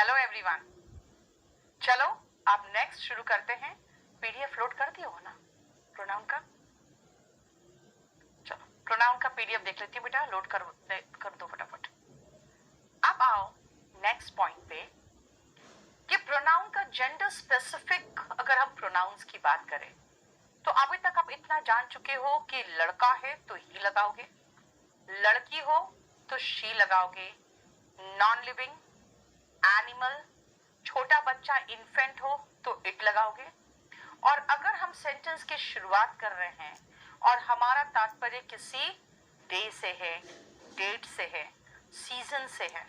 Hello everyone, चलो अब next शुरू करते हैं। पीडीएफ लोड कर दिया हो ना प्रोनाउन का? चलो प्रोनाउन का पीडीएफ देख लेती हूँ बेटा, लोड कर दो फटाफट। अब आओ नेक्स्ट पॉइंट पे कि प्रोनाउन का जेंडर स्पेसिफिक अगर हम प्रोनाउंस की बात करें तो अभी तक आप इतना जान चुके हो कि लड़का है तो ही लगाओगे, लड़की हो तो शी लगाओगे, नॉन लिविंग, एनिमल, छोटा बच्चा इन्फेंट हो तो इट लगाओगे। और अगर हम सेंटेंस की शुरुआत कर रहे हैं और हमारा तात्पर्य किसी डे से है, डेट से है, सीजन से है,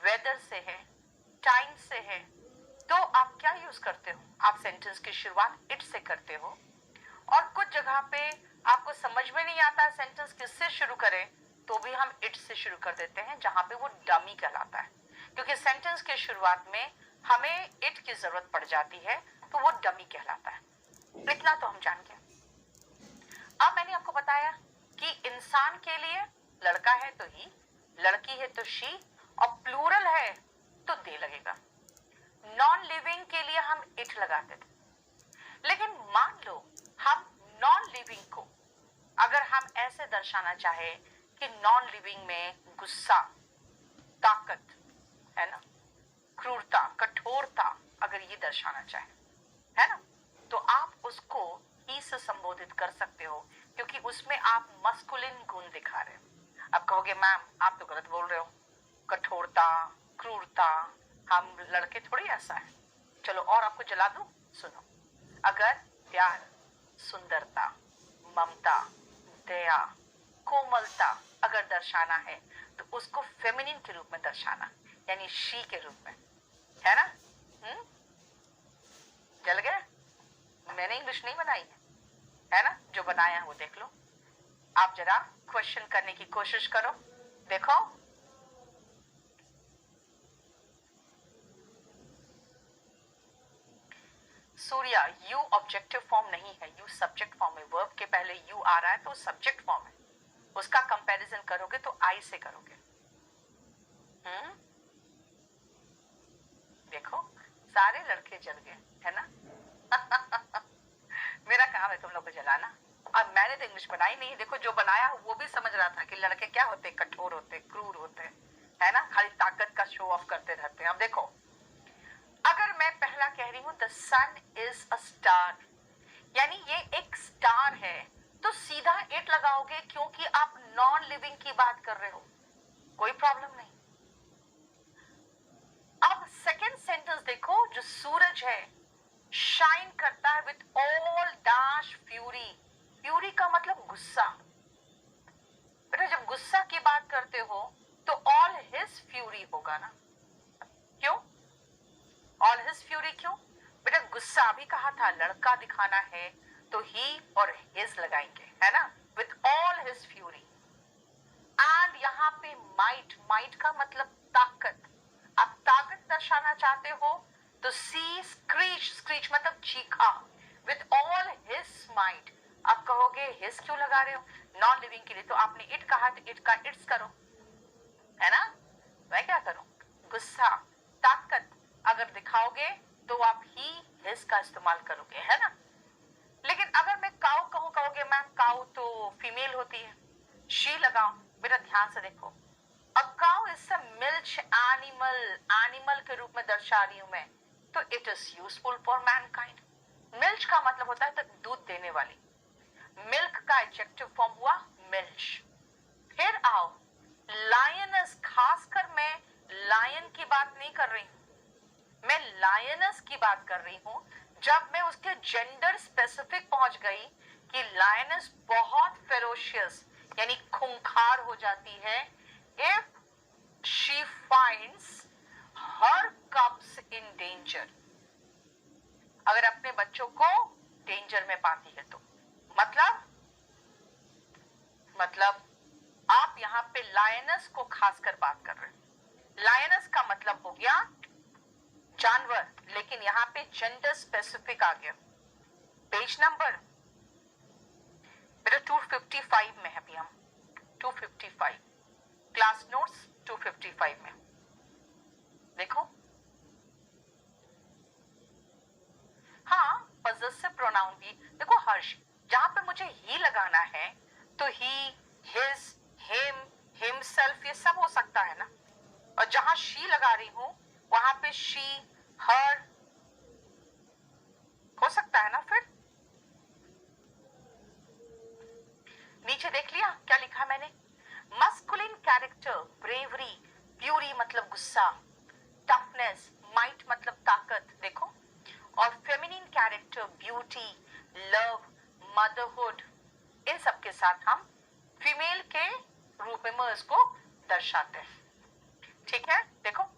वेदर से है, टाइम से है, तो आप क्या यूज करते हो? आप सेंटेंस की शुरुआत इट से करते हो। और कुछ जगह पे आपको समझ में नहीं आता सेंटेंस किससे शुरू करें तो भी हम इट से शुरू कर देते हैं, जहां पे वो डमी कहलाता है, क्योंकि सेंटेंस की शुरुआत में हमें इट की जरूरत पड़ जाती है तो वो डमी कहलाता है। इतना तो हम जान गए। अब मैंने आपको बताया कि इंसान के लिए लड़का है तो ही, लड़की है तो शी, और प्लूरल है तो दे लगेगा। नॉन लिविंग के लिए हम इट लगाते थे, लेकिन मान लो हम नॉन लिविंग को अगर हम ऐसे दर्शाना चाहे कि नॉन लिविंग में गुस्सा, ताकत है ना, क्रूरता, कठोरता, अगर ये दर्शाना चाहे है ना, तो आप उसको ही से संबोधित कर सकते हो, क्योंकि उसमें आप मस्कुलिन गुण दिखा रहे हो। अब कहोगे मैम आप तो गलत बोल रहे हो, कठोरता, क्रूरता, हम लड़के थोड़ी ऐसा है। चलो और आपको जला दूं, सुनो। अगर प्यार, सुंदरता, ममता, दया, कोमलता अगर दर्शाना है तो उसको फेमिनिन के रूप में दर्शाना, यानी शी के रूप में, है ना? जल गए? मैंने इंग्लिश नहीं बनाई है ना? जो बनाया वो देख लो। आप जरा क्वेश्चन करने की कोशिश करो, देखो। सूर्या, यू ऑब्जेक्टिव फॉर्म नहीं है, यू सब्जेक्ट फॉर्म है। वर्ब के पहले यू आ रहा है तो सब्जेक्ट फॉर्म है। उसका कंपैरिजन करोगे तो आई से करोगे। देखो सारे लड़के जल गए, है ना? मेरा काम है तुम लोग को जलाना, और मैंने तो इंग्लिश बनाई नहीं है। देखो जो बनाया वो भी समझ रहा था कि लड़के क्या होते, कठोर होते, क्रूर होते, है ना, खाली ताकत का शो ऑफ करते रहते हैं। अब देखो, अगर मैं पहला कह रही हूं the sun is a star, यानी ये एक स्टार है, तो सीधा इट लगाओगे क्योंकि आप नॉन लिविंग की बात कर रहे हो, कोई प्रॉब्लम नहीं। अब सेकेंड सेंटेंस देखो, जो सूरज है शाइन करता है with all dash fury. Fury का मतलब गुस्सा। बेटा जब गुस्सा की बात करते हो तो ऑल हिज फ्यूरी होगा ना? क्यों ऑल हिज फ्यूरी? क्यों बेटा? गुस्सा भी कहा था लड़का दिखाना है तो ही और हिज लगाएंगे, है ना, with all his fury. And यहाँ पे माइट, माइट का मतलब ताकत। आप ताकत दर्शाना चाहते हो तो सी स्क्रीच, स्क्रीच मतलब चीखा, विथ ऑल हिज माइट। आप कहोगे हिज क्यों लगा रहे हो नॉन लिविंग के लिए? तो आपने इट कहा तो इट का इट्स करो, है ना? मैं क्या करूं? गुस्सा, ताकत अगर दिखाओगे तो आप ही हिज का इस्तेमाल करोगे, है ना? लेकिन अगर मैं काउ कहूं, कहोगे मैम काउ तो फीमेल होती है, शी लगाओ। बेटा ध्यान से देखो, a cow is a milk animal, animal के रूप में दर्शा रही हूं मैं, तो it is useful for Mankind. Milk का मतलब होता है तो दूध देने वाली। मिल्क का एडजेक्टिव फॉर्म हुआ मिल्च। फिर आओ लायनस, खासकर मैं लायन की बात नहीं कर रही हूं, मैं लायनस की बात कर रही हूं। जब मैं उसके जेंडर स्पेसिफिक पहुंच गई कि लायनस बहुत फेरोशियस यानी खूंखार हो जाती है if she finds her कब्स in danger, अगर अपने बच्चों को डेंजर में पाती है तो मतलब आप यहाँ पे लायनस को खासकर बात कर रहे हैं। लायनस का मतलब हो गया जानवर, लेकिन यहाँ पे जेंडर स्पेसिफिक आ गया। पेज नंबर बेटा 255 में है अभी हम, 255 क्लास नोट्स 255 में देखो। प्रोनाउन भी देखो हर्ष, जहां पे मुझे ही लगाना है तो ही, हिज, हिम, हिमसेल्फ ये सब हो सकता है ना, और जहां शी लगा रही हूं वहां पे शी, हर हो सकता है ना। फिर नीचे देख लिया क्या लिखा मैंने, मस्कुलिन कैरेक्टर ब्रेवरी, प्यूरी मतलब गुस्सा, टफनेस, माइट मतलब ताकत देखो, और feminine character beauty, love, motherhood, इन सब के साथ हम फीमेल के रूप में इसको दर्शाते हैं। ठीक है, देखो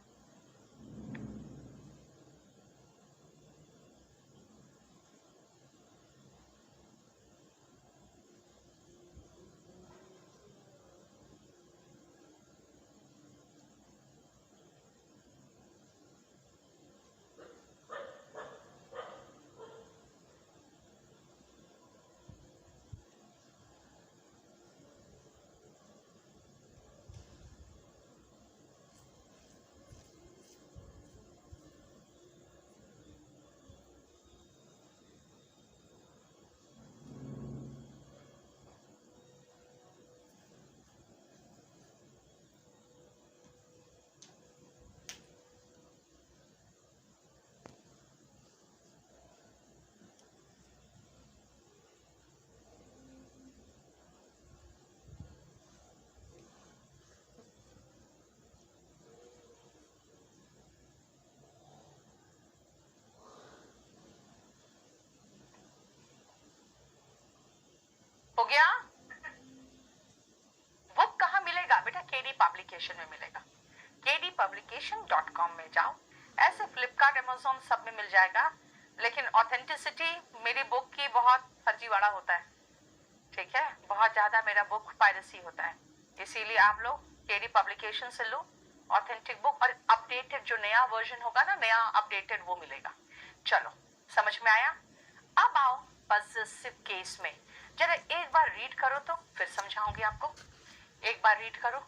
हो गया। बुक कहाँ मिलेगा बेटा, केडी पब्लिकेशन में मिलेगा, kdpublication.com में जाओ, ऐसे फ्लिपकार्ट अमेज़न सब में मिल जाएगा, लेकिन ऑथेंटिसिटी मेरी बुक की बहुत फर्जीवाड़ा होता है, ठीक है, बहुत ज्यादा मेरा बुक पायरेसी होता है, इसीलिए आप लोग केडी पब्लिकेशन से लो ऑथेंटिक बुक, और अपडेटेड जो नया वर्जन होगा ना, नया अपडेटेड वो मिलेगा। चलो समझ में आया। अब आओ पॉसेसिव केस में, जरा एक बार रीड करो तो फिर समझाऊंगी आपको, एक बार रीड करो।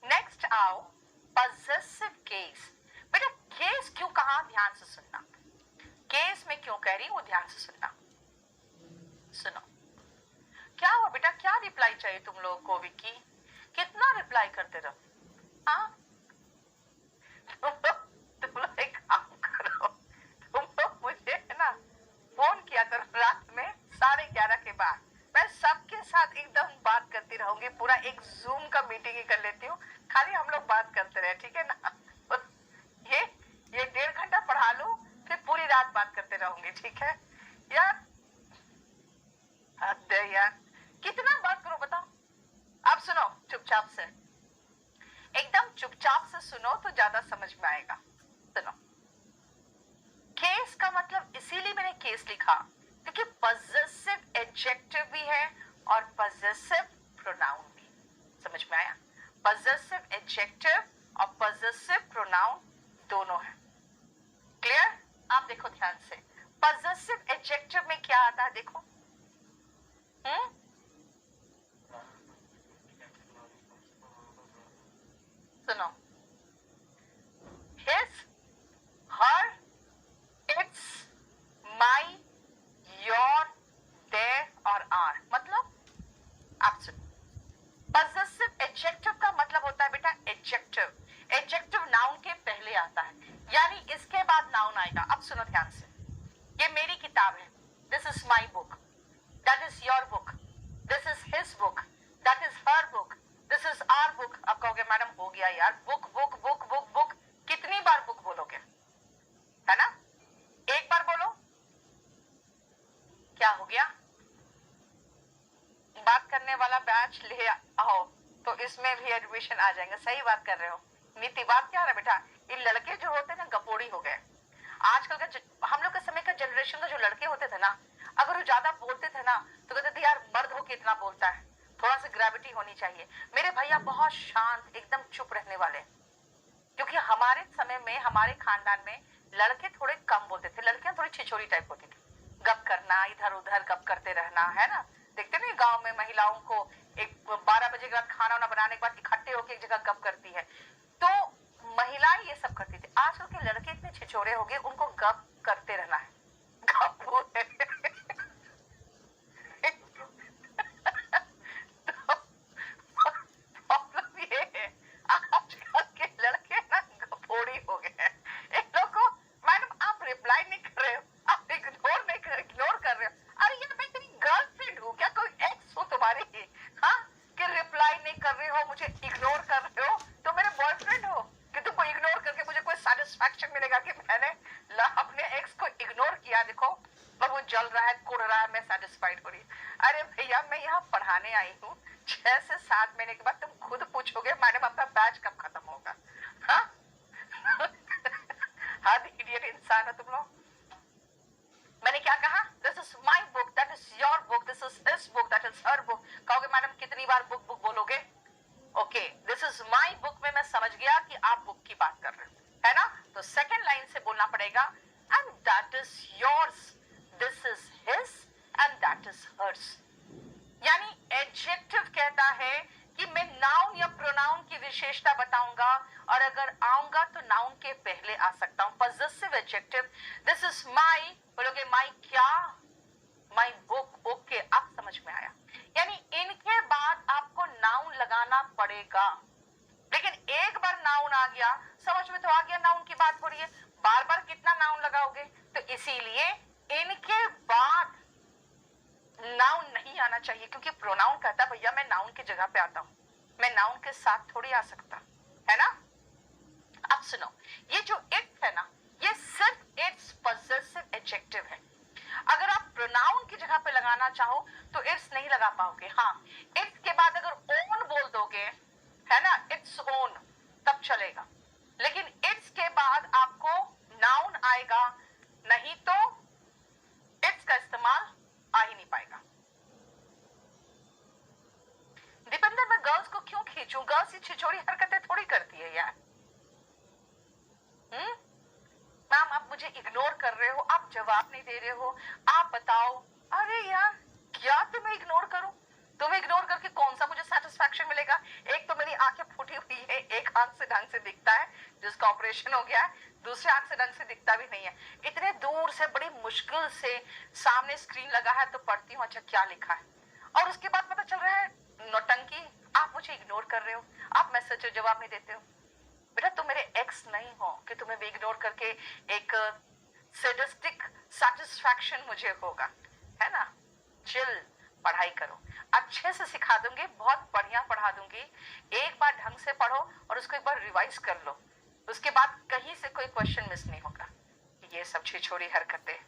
नेक्स्ट आओ पॉसेसिव केस। बेटा केस क्यों कहा, ध्यान से सुनना, केस में क्यों कह रही हूं ध्यान से सुनना। सुनो क्या हुआ बेटा, क्या रिप्लाई चाहिए तुम लोगों को, विक्की कितना रिप्लाई करते रहो, हाँ तुम लोग एक काम करो, तुम लोग मुझे है ना फोन किया करो रात में 11:30 के बाद, मैं सबके साथ एकदम बात करती रहूंगी, पूरा एक जूम का मीटिंग ही कर लेती हूँ, खाली हम लोग बात करते रहे, ठीक है ना। ये 1.5 घंटा पढ़ा लूं, फिर पूरी रात बात करते रहूंगी, ठीक है यार। हद है यार, कितना बात करो बताओ। अब सुनो चुपचाप से, एकदम चुपचाप से सुनो तो ज्यादा समझ में आएगा। सुनो, केस का मतलब इसीलिए मैंने केस लिखा क्योंकि पॉसेसिव एडजेक्टिव भी है और पॉसेसिव प्रोनाउन भी, समझ में आया, पॉसेसिव एडजेक्टिव और पॉसेसिव प्रोनाउन दोनों है। क्लियर, आप देखो ध्यान से, पॉसेसिव एडजेक्टिव में क्या आता है देखो, सुनो, his, her, its, my, your, their और are, मतलब आप सुनो, पॉसेसिव एडजेक्टिव का मतलब होता है बेटा एडजेक्टिव, एडजेक्टिव नाउन के पहले आता है, यानी इसके बाद नाउन आएगा। अब सुनो ध्यान से, ये मेरी किताब है, this is my book, that is your book, this is his book, that is her book, this is our book. अब कहोगे मैडम हो गया यार, book book book book book, कितनी बार बुक बोलोगे, करने वाला बैच ले आओ तो इसमें भी एडमिशन आ जाएंगे। सही बात कर रहे हो नीति। बात क्या है बेटा, ये लड़के जो होते हैं ना गपोड़ी हो गए। आजकल का हम लोग के समय का जनरेशन का जो लड़के होते थे ना, अगर वो ज्यादा बोलते थे ना तो कहते थे यार मर्द हो के इतना बोलता है, थोड़ा सी ग्रेविटी होनी चाहिए। मेरे भैया बहुत शांत एकदम चुप रहने वाले, क्योंकि हमारे समय में हमारे खानदान में लड़के थोड़े कम बोलते थे, लड़कियां थोड़ी छिछोरी टाइप होती थी। गप करना, इधर उधर गप करते रहना, है ना। देखते नहीं गांव में महिलाओं को एक 12 बजे के बाद खाना वाना बनाने के बाद इकट्ठे होकर एक जगह गप करती है, तो महिलाएं ये सब करती थी। आजकल के लड़के इतने छिछोरे हो गए, उनको गप करते रहना है। प्रॉब्लम ये है आजकल के लड़के ना गपोड़ी हो गए हैं। इन लोग को मैडम आप रिप्लाई नहीं कर रहे हो, आप इग्नोर कर रहे हो। अरे ये मैं तेरी गर्लफ्रेंड हूँ क्या, कोई एक्स हो तुम्हारी? हाँ, कि रिप्लाई नहीं कर रहे हो, मुझे इग्नोर कर रहे हो, तो मेरे बॉयफ्रेंड हो कि तुमको इग्नोर करके मुझे कोई सेटिस्फैक्शन मिलेगा कि मैंने अपने एक्स को इग्नोर किया। देखो और वो जल रहा है, कुड़ रहा है, मैं सेटिस्फाइड हो रही। अरे भैया मैं यहाँ पढ़ाने आई हूँ, 6 से 7 महीने के बाद तुम खुद पूछोगे मैडम आपका बैच कब खत्म होगा? हाँ हद इडियट इंसान हो तुम लोग। मैंने क्या कहा? This is my book, that is your book, this is his book, that is her book. कहोगे मैडम कितनी बार बुक बुक बोलोगे? Okay, this is my book में मैं समझ गया कि आप बुक की बात कर रहे हो, है ना। तो सेकेंड लाइन से बोलना पड़ेगा and that is yours, this is his and that is hers. यानी एडजेक्टिव कहता है कि मैं नाउन या प्रोनाउन की विशेषता बताऊंगा, और अगर आऊंगा तो नाउन के पहले आ सकता हूं। पॉजेसिव एडजेक्टिव, दिस इज माई, बोलोगे माई क्या? My book. ओके, अब समझ में आया। यानी इनके बाद आपको नाउन लगाना पड़ेगा, लेकिन एक बार नाउन आ गया समझ में तो आ गया नाउन की बात हो रही है। बार बार कितना नाउन लगाओगे? तो इसीलिए इनके बाद नाउन नहीं आना चाहिए, क्योंकि प्रोनाउन कहता भैया मैं नाउन की जगह पे आता हूं, मैं नाउन के साथ थोड़ी आ सकता, है ना। अब सुनो, ये जो इट्स है ना, ये सिर्फ इट्स पॉजेसिव एडजेक्टिव है। अगर आप प्रोनाउन की जगह पे लगाना चाहो तो इट्स नहीं लगा पाओगे। हाँ, इट्स के बाद अगर ओन बोल दोगे, है ना, इट्स ओन, तब चलेगा, लेकिन इट्स के बाद आपको नाउन आएगा, नहीं तो इट्स का इस्तेमाल आ ही नहीं पाएगा। दीपेंद्र मैं गर्ल्स को क्यों खींचूं? गर्ल्स ये छिछोरी हरकतें थोड़ी करती है यार। मैम आप मुझे इग्नोर कर रहे हो, आप जवाब नहीं दे रहे हो, आप बताओ। अरे यार क्या तुम्हें इग्नोर करूं? तुम्हें इग्नोर करके कौन सा मुझे सेटिस्फैक्शन मिलेगा? एक तो मेरी आंखें फूटी हुई है, एक आंख से ढंग से दिखता है जिसका ऑपरेशन हो गया है, दूसरे आंख से ढंग से दिखता भी नहीं है। इतने दूर से बड़ी मुश्किल से सामने स्क्रीन लगा है तो पढ़ती हूँ अच्छा क्या लिखा है, और उसके बाद पता चल रहा है नौटंकी। आप मुझे इग्नोर कर रहे हो, आप मैसेज जवाब नहीं देते हो। बेटा तुम मेरे एक्स नहीं हो कि तुम्हें भी इग्नोर करके एक सैडिस्टिक सेटिस्फैक्शन मुझे होगा, है ना। चिल, पढ़ाई करो, अच्छे से सिखा दूंगी, बहुत बढ़िया पढ़ा दूंगी। एक बार ढंग से पढ़ो और उसको एक बार रिवाइज कर लो, उसके बाद कहीं से कोई क्वेश्चन मिस नहीं होगा। ये सब छिछोरी हरकतें।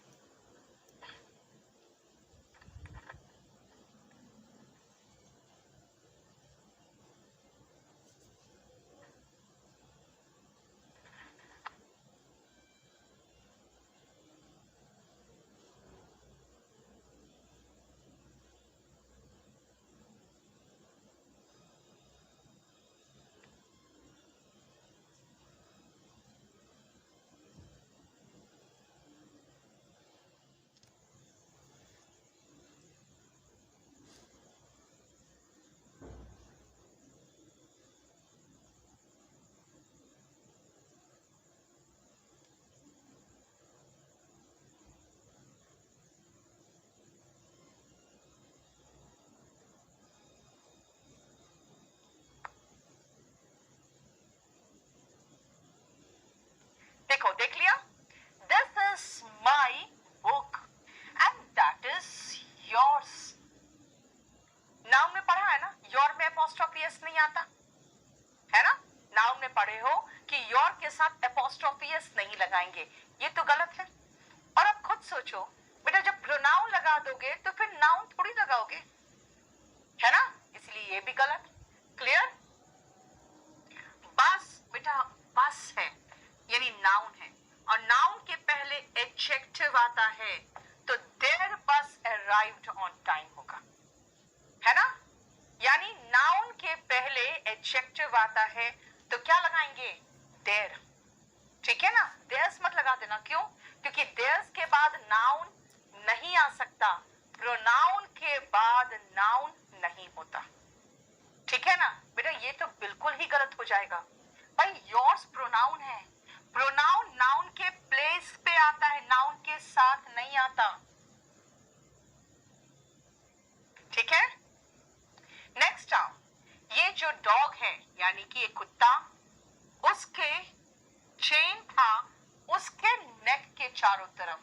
देखो देख लिया, this is my book and that is yours. Noun में पढ़ा है ना, योर में एपोस्ट्रोफी एस नहीं आता, है ना। नाउन में पढ़े हो कि योर के साथ एपोस्ट्रोफी एस नहीं लगाएंगे, ये तो गलत है। और अब खुद सोचो बेटा, जब प्रोनाउन लगा दोगे तो फिर नाउन थोड़ी लगाओगे। है ना, इसलिए ये भी गलत। क्लियर? बस बेटा बस है यानी नाउन है, और नाउन के पहले एडजेक्टिव आता है तो देयर बस अराइव्ड ऑन टाइम होगा, है ना। यानी नाउन के पहले एडजेक्टिव आता है तो क्या लगाएंगे? देयर। ठीक है ना, देयर्स मत लगा देना। क्यों? क्योंकि देयर्स के बाद नाउन नहीं आ सकता, प्रोनाउन के बाद नाउन नहीं होता। ठीक है ना बेटा, ये तो बिल्कुल ही गलत हो जाएगा। भाई योर्स प्रोनाउन है, प्रोनाउन नाउन के प्लेस पे आता है, नाउन के साथ नहीं आता। ठीक है, नेक्स्ट आओ। ये जो डॉग है यानी कि एक कुत्ता, उसके चेन था उसके नेक के चारों तरफ,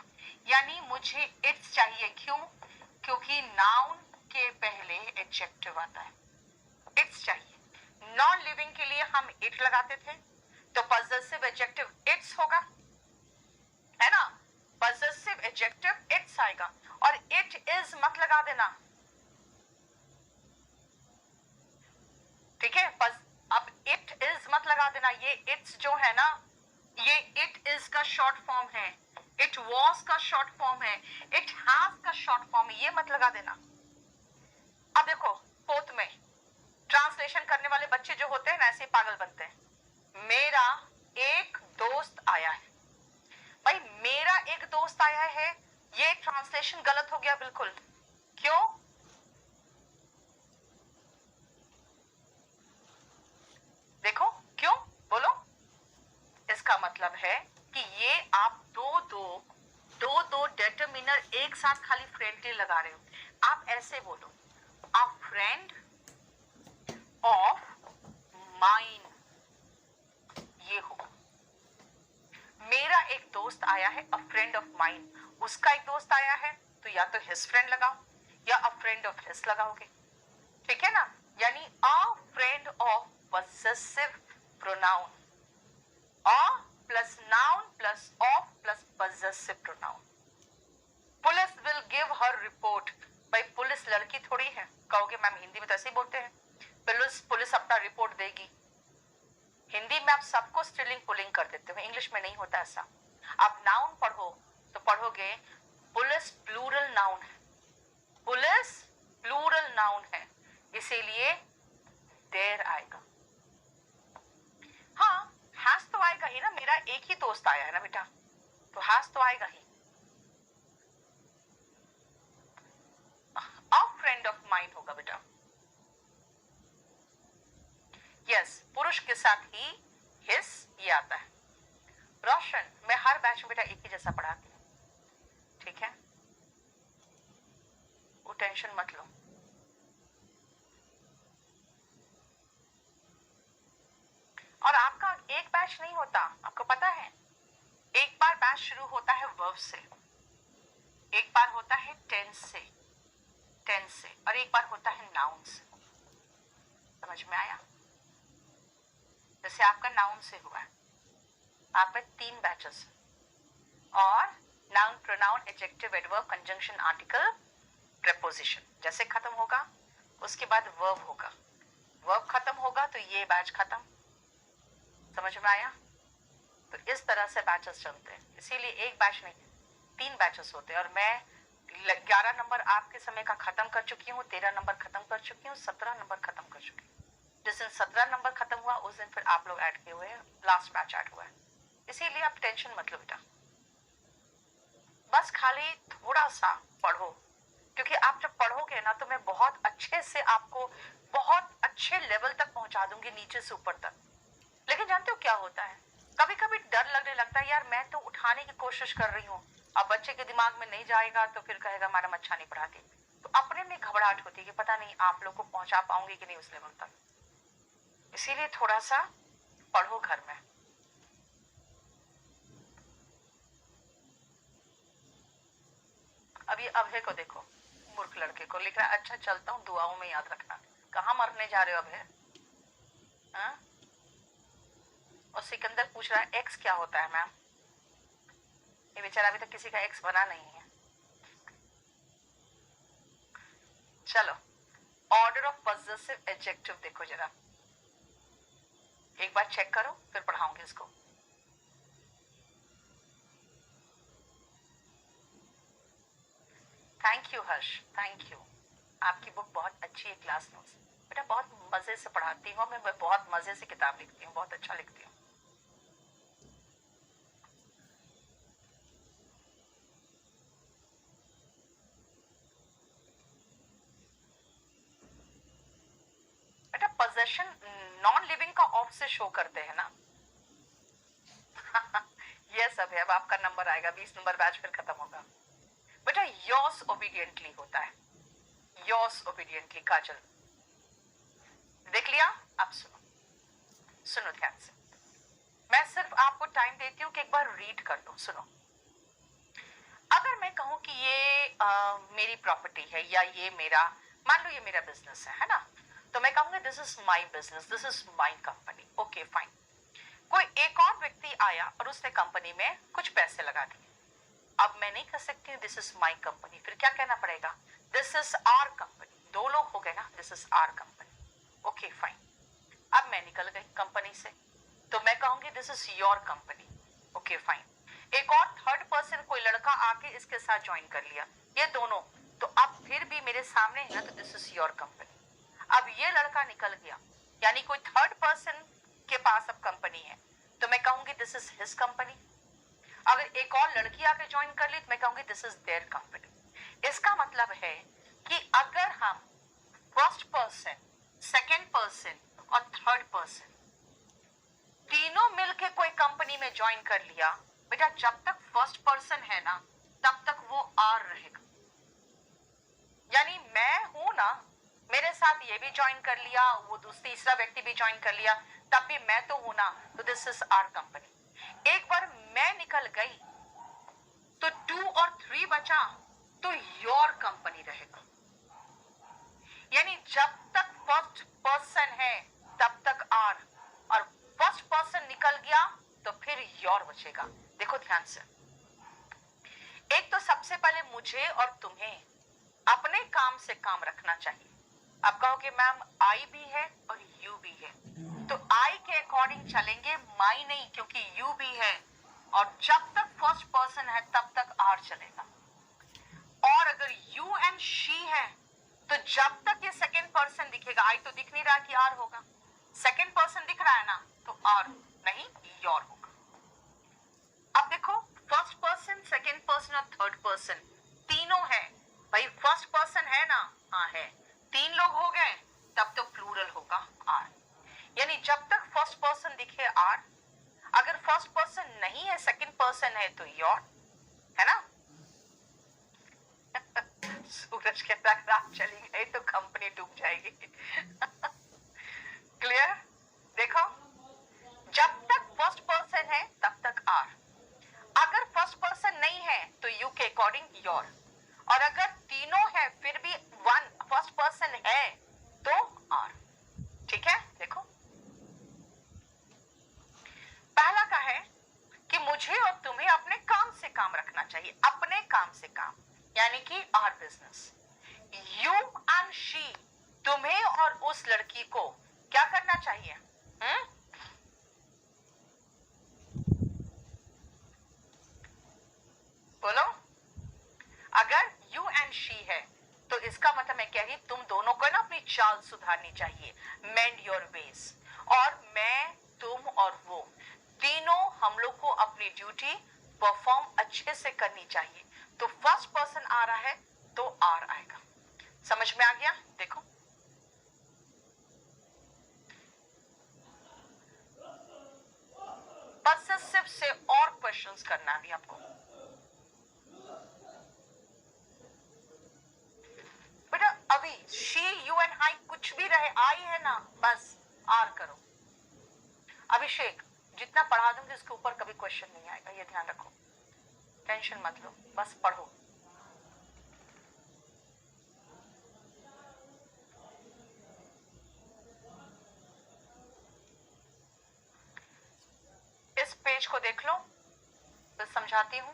यानी मुझे इट्स चाहिए। क्यों? क्योंकि नाउन के पहले एडजेक्टिव आता है, इट्स चाहिए। नॉन लिविंग के लिए हम इट लगाते थे तो पॉजेसिव एडजेक्टिव इट्स होगा, है ना। पॉजेसिव एडजेक्टिव इट्स आएगा, और इट इज मत लगा देना। ठीक है, अब इट इज मत लगा देना। ये इट्स जो है ना, ये इट इज का शॉर्ट फॉर्म है, इट वॉज का शॉर्ट फॉर्म है, इट हैज का शॉर्ट फॉर्म है, ये मत लगा देना। अब देखो फोर्थ में ट्रांसलेशन करने वाले बच्चे जो होते हैं ना, ऐसे पागल बनते हैं। मेरा एक दोस्त आया है। भाई मेरा एक दोस्त आया है, ये ट्रांसलेशन गलत हो गया बिल्कुल। क्यों? देखो क्यों, बोलो। इसका मतलब है कि ये आप दो डिटरमिनर एक साथ खाली फ्रेंडली लगा रहे हो। आप ऐसे बोलो, अ फ्रेंड ऑफ माइन, ये हो। मेरा एक दोस्त आया है, अ फ्रेंड ऑफ माइन। उसका एक दोस्त आया है तो या तो हिज फ्रेंड लगाओ या अ फ्रेंड ऑफ हिज लगाओगे। ठीक है ना, यानी अ friend of possessive pronoun, a plus noun plus of plus possessive pronoun. Police will give her report. भाई पुलिस लड़की थोड़ी है, कहोगे मैम हिंदी में तो ऐसे ही बोलते हैं, पुलिस अपना रिपोर्ट देगी। हिंदी में आप सबको स्त्रीलिंग पुल्लिंग कर देते हो, इंग्लिश में नहीं होता ऐसा। आप नाउन पढ़ो तो पढ़ोगे पुलिस प्लूरल नाउन है, पुलिस प्लूरल नाउन है, इसीलिए देयर आएगा। हाँ हैज तो आएगा ही ना, मेरा एक ही दोस्त आया है ना बेटा, तो हैज तो आएगा ही। अ फ्रेंड ऑफ माइन होगा बेटा। यस, पुरुष के साथ ही हिस ये आता है। रोशन, मैं हर बैच में बेटा एक ही जैसा पढ़ाती हूँ, ठीक है, वो टेंशन मत लो। और आपका एक बैच नहीं होता, आपको पता है, एक बार बैच शुरू होता है वर्ब से, एक बार होता है टेंस से, और एक बार होता है नाउन से। समझ में आया? जैसे आपका नाउन से हुआ है, आप में 3 बैचेस, और noun pronoun adjective adverb conjunction article preposition जैसे खत्म होगा, उसके बाद वर्ब होगा, वर्ब खत्म होगा तो ये बैच खत्म। समझ में आया? तो इस तरह से बैचेस चलते हैं, इसीलिए एक बैच नहीं 3 बैचेस होते हैं। और मैं 11 नंबर आपके समय का खत्म कर चुकी हूँ, 13 नंबर खत्म कर चुकी हूँ, 17 नंबर खत्म कर चुकी हूँ। जिस दिन 17 नंबर खत्म हुआ उस दिन फिर आप लोग ऐड किए हुए हैं, लास्ट बैच ऐड हुआ है, इसीलिए आप टेंशन मत लो बेटा, बस खाली थोड़ा सा पढ़ो। क्योंकि आप जब पढ़ोगे ना तो मैं बहुत अच्छे से आपको बहुत अच्छे लेवल तक पहुंचा दूंगी, नीचे से ऊपर तक। लेकिन जानते हो क्या होता है, कभी कभी डर लगने लगता है, यार मैं तो उठाने की कोशिश कर रही हूँ, अब बच्चे के दिमाग में नहीं जाएगा तो फिर कहेगा मैडम अच्छा नहीं पढ़ाती। तो अपने में घबराहट होती है कि पता नहीं आप लोग को पहुंचा पाऊंगी कि नहीं उस लेवल तक, इसीलिए थोड़ा सा पढ़ो घर में। अब ये अभय को देखो, मूर्ख लड़के को लिख रहा है अच्छा चलता हूँ, दुआओं में याद रखना। कहाँ मरने जा रहे हो अभय? हाँ? और सिकंदर पूछ रहा है एक्स क्या होता है मैम? ये बेचारा अभी तक किसी का एक्स बना नहीं है। चलो ऑर्डर ऑफ पॉजेसिव एडजेक्टिव देखो जरा, एक बार चेक करो फिर पढ़ाऊंगी इसको। Thank you Harsh, thank you. आपकी बुक बहुत अच्छी है, क्लास नोट्स। बेटा बहुत मजे से पढ़ाती हूँ मैं बहुत मजे से किताब लिखती हूँ, बहुत अच्छा लिखती हूँ। बेटा पोजेशन नॉन लिविंग का ऑफ से शो करते हैं ना। ये सब है। अब आपका नंबर आएगा, 20 नंबर बैच फिर खत्म होगा। बेटा योर्स ओबीडियंटली होता है, योर्स ओबीडियंटली। काजल देख लिया? अब सुनो, सुनो ध्यान से। मैं सिर्फ आपको टाइम देती हूँ कि एक बार रीड कर लो। सुनो, अगर मैं कहूँ कि ये मेरी प्रॉपर्टी है या ये मेरा, मान लो ये मेरा बिजनेस है ना, तो मैं कहूंगा this is my business, this is my company. Okay fine. कोई एक और व्यक्ति आया और उसने कंपनी में कुछ पैसे लगा दिए। अब मैं नहीं कह सकती दिस इज माई कंपनी, फिर क्या कहना पड़ेगा? This is our company. दो लोग हो गए ना, this is our company. Okay fine. अब मैं निकल गई कंपनी से, तो मैं कहूंगी this is your company. Okay fine. एक और थर्ड पर्सन, कोई लड़का आके इसके साथ ज्वाइन कर लिया, ये दोनों, तो अब फिर भी मेरे सामने है ना, तो दिस इज योर कंपनी। अब ये लड़का निकल गया, यानी कोई थर्ड पर्सन के पास अब कंपनी है, तो मैं कहूंगी दिस इज हिज कंपनी। अगर एक और लड़की आके ज्वाइन कर ली तो मैं कहूंगी दिस इज देयर कंपनी। इसका मतलब है कि अगर हम फर्स्ट पर्सन, सेकेंड पर्सन और थर्ड पर्सन तीनों मिलके कोई कंपनी में ज्वाइन कर लिया, बेटा जब तक फर्स्ट पर्सन है ना तब तक वो आर रहेगा। यानी मैं हूं ना, मेरे साथ ये भी ज्वाइन कर लिया, वो तीसरा व्यक्ति भी ज्वाइन कर लिया, तब भी मैं तो हूं ना, तो दिस इज आर कंपनी। एक बार मैं निकल गई तो 2 और 3 बचा, तो योर कंपनी रहेगा। यानी जब तक फर्स्ट पर्सन है तब तक आर, और फर्स्ट पर्सन निकल गया तो फिर योर बचेगा। देखो ध्यान से, एक तो सबसे पहले मुझे और तुम्हें अपने काम से काम रखना चाहिए। आप कहोगे मैम आई भी है और यू भी है, तो आई के अकॉर्डिंग चलेंगे, माई नहीं, क्योंकि यू भी है, और जब तक फर्स्ट पर्सन है तब तक आर चलेगा। और अगर यू एंड शी है तो जब तक ये सेकेंड पर्सन दिखेगा, आई तो दिख नहीं रहा कि आर होगा, सेकेंड पर्सन दिख रहा है ना, तो आर नहीं योर होगा। अब देखो, फर्स्ट पर्सन, सेकेंड पर्सन और थर्ड पर्सन तीनों है भाई। फर्स्ट पर्सन है ना? हाँ है। 3 लोग हो गए तब तो प्लूरल होगा आर। यानी जब तक फर्स्ट पर्सन दिखे आर, अगर फर्स्ट पर्सन नहीं है, सेकेंड पर्सन है, तो योर है ना। सूरज के तक रात चली गई तो कंपनी डूब जाएगी। क्लियर? देखो, जब तक फर्स्ट पर्सन है तब तक आर, अगर फर्स्ट पर्सन नहीं है तो यू के अकॉर्डिंग योर, और अगर तीनों है फिर भी वन फर्स्ट पर्सन है तो आर। ठीक है? देखो, पहला का है कि मुझे और तुम्हें अपने काम से काम रखना चाहिए, अपने काम से काम, यानी कि our business. You and she, तुम्हें और उस लड़की को क्या करना चाहिए? बोलो। अगर यू एंड शी है तो इसका मतलब मैं कह रही तुम दोनों को ना अपनी चाल सुधारनी चाहिए, मेंड योर वेज। और मैं, तुम और वो तीनों, हम लोग को अपनी ड्यूटी परफॉर्म अच्छे से करनी चाहिए। तो फर्स्ट पर्सन आ रहा है तो आर आएगा। समझ में आ गया? देखो, पॉसेसिव से और क्वेश्चंस करना भी आपको। बेटा अभी शी, यू एंड आई कुछ भी रहे, आई है ना, बस आर करो। अभिषेक, जितना पढ़ा दूंगी उसके ऊपर कभी क्वेश्चन नहीं आएगा, ये ध्यान रखो, टेंशन मत लो, बस पढ़ो। इस पेज को देख लो, तो समझाती हूं।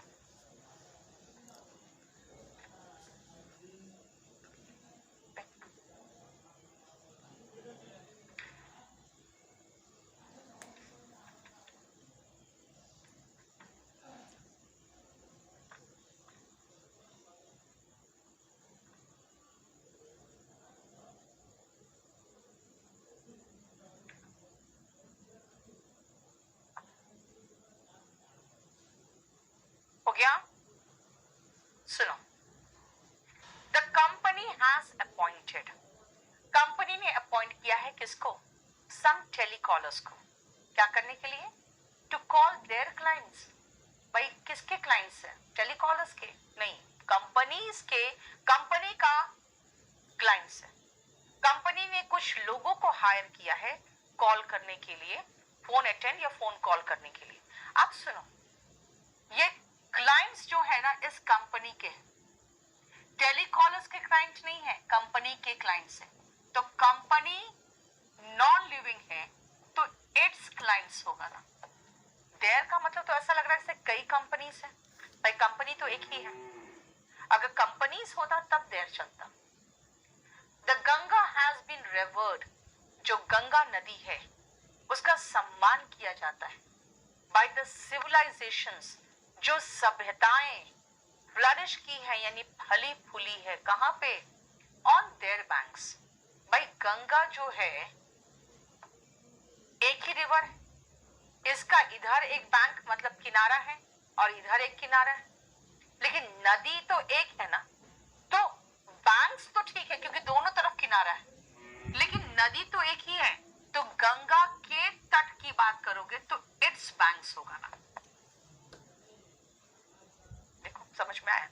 किसको? सम टेलीकॉलर्स को। क्या करने के लिए? To call their clients. भाई किसके क्लाइंट्स हैं? टेलीकॉलर्स के नहीं, कंपनीज के, कंपनी का क्लाइंट्स है। कंपनी ने कुछ लोगों को हायर किया है कॉल करने के लिए, फोन अटेंड या फोन कॉल करने के लिए। अब सुनो, ये क्लाइंट्स जो है ना इस कंपनी के, टेलीकॉलर्स के क्लाइंट नहीं है, कंपनी के क्लाइंट्स है। तो कंपनी नॉन लिविंग है तो इट्स क्लाइंट्स होगा ना। देयर का मतलब तो ऐसा लग रहा है जैसे कई कंपनीज है। भाई कंपनी तो एक ही है। अगर कंपनीज होता तब देयर चलता। The Ganga has been revered. जो गंगा नदी है उसका सम्मान किया जाता है बाय द सिविलाइजेशंस। जो सभ्यताएं फ्लरिश की है यानी फली फूली है, कहां पे? On their banks. भाई गंगा जो है एक ही रिवर है, इसका इधर एक बैंक मतलब किनारा है और इधर एक किनारा है, लेकिन नदी तो एक है ना। तो बैंक्स तो ठीक है क्योंकि दोनों तरफ किनारा है, लेकिन नदी तो एक ही है। तो गंगा के तट की बात करोगे तो इट्स बैंक्स होगा ना। देखो समझ में आया?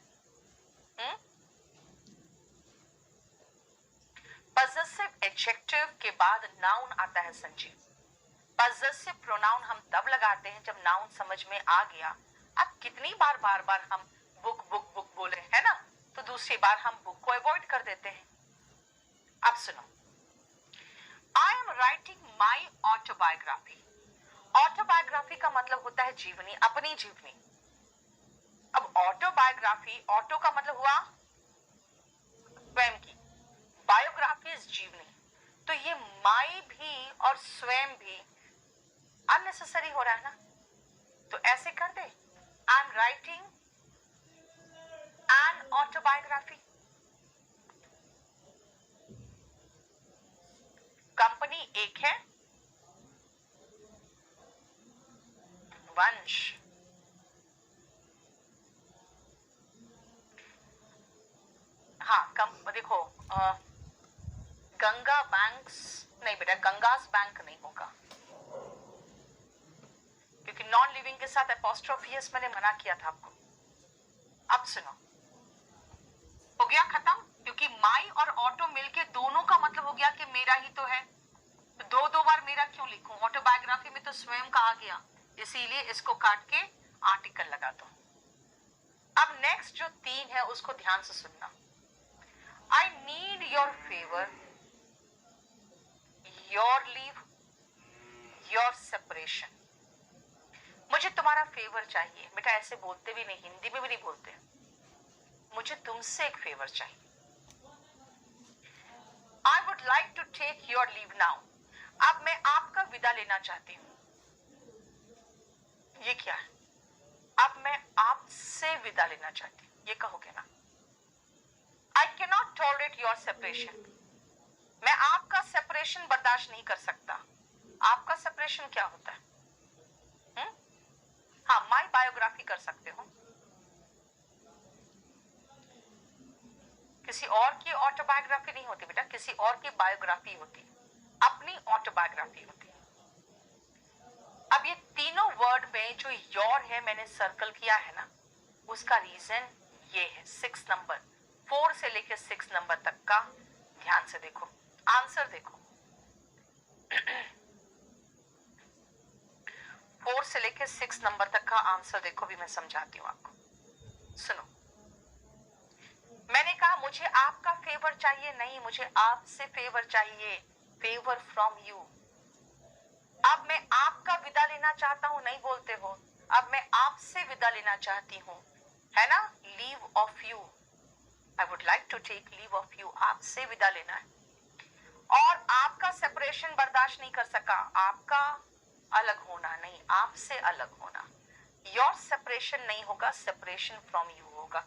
पजेसिव एडजेक्टिव के बाद नाउन आता है संजीव। पजेसिव प्रोनाउन हम तब लगाते हैं जब नाउन समझ में आ गया। अब कितनी बार बार हम बुक बुक बुक बोले है ना, तो दूसरी बार हम बुक को अवॉइड कर देते हैं। अब सुनो, आई am writing my autobiography. Autobiography का मतलब होता है जीवनी, अपनी जीवनी। अब ऑटोबायोग्राफी, ऑटो का मतलब हुआ स्वयं की, बायोग्राफी इज जीवनी। तो ये माई भी और स्वयं भी अननेसेसरी हो रहा है ना, तो ऐसे कर दे, I am writing an autobiography. Company एक है, वंश। हाँ देखो गंगा बैंक्स नहीं बेटा, गंगास बैंक नहीं होगा क्योंकि नॉन लिविंग के साथ एपोस्ट्रोफियस मैंने मना किया था आपको। अब सुनो, हो गया खत्म, क्योंकि माई और ऑटो मिलके दोनों का मतलब हो गया कि मेरा ही तो है। तो दो बार मेरा क्यों लिखूं? ऑटोबायोग्राफी में तो स्वयं का आ गया, इसीलिए इसको काट के आर्टिकल लगा दो। अब नेक्स्ट जो 3 है उसको ध्यान से सुनना। I need your favour, your leave, your separation. मुझे तुम्हारा फेवर चाहिए। बेटा ऐसे बोलते भी नहीं, हिंदी में भी नहीं बोलते। मुझे तुमसे एक फेवर चाहिए। I would like to take your leave now. अब मैं आपका विदा लेना चाहती हूं। ये क्या है? अब मैं आपसे विदा लेना चाहती हूं, ये कहोगे ना। I can not tolerate your separation. मैं आपका सेपरेशन बर्दाश्त नहीं कर सकता। आपका सेपरेशन क्या होता है? हाँ, माई बायोग्राफी कर सकते हो। किसी और की ऑटोबायोग्राफी नहीं होती बेटा, किसी और की बायोग्राफी होती, अपनी ऑटोबायोग्राफी होती। अब ये तीनों वर्ड में जो योर है मैंने सर्कल किया है ना, उसका रीजन ये है। 6 नंबर, 4 से लेकर 6 नंबर तक का ध्यान से देखो, आंसर देखो। 4 से लेकर 6 नंबर तक का आंसर देखो, भी मैं समझाती हूँ आपको। सुनो, मैंने कहा मुझे आपका फेवर चाहिए नहीं, मुझे आपसे फेवर चाहिए, फेवर फ्रॉम यू। अब मैं आपका विदा लेना चाहता हूं नहीं बोलते हो, अब मैं आपसे विदा लेना चाहती हूं, है ना। Leave of you, I would like to take leave of you. आपसे विदा लेना है। और आपका सेपरेशन बर्दाश्त नहीं कर सका, आपका अलग होना नहीं, आपसे अलग होना। योर सेपरेशन नहीं होगा, सेपरेशन फ्रॉम यू होगा।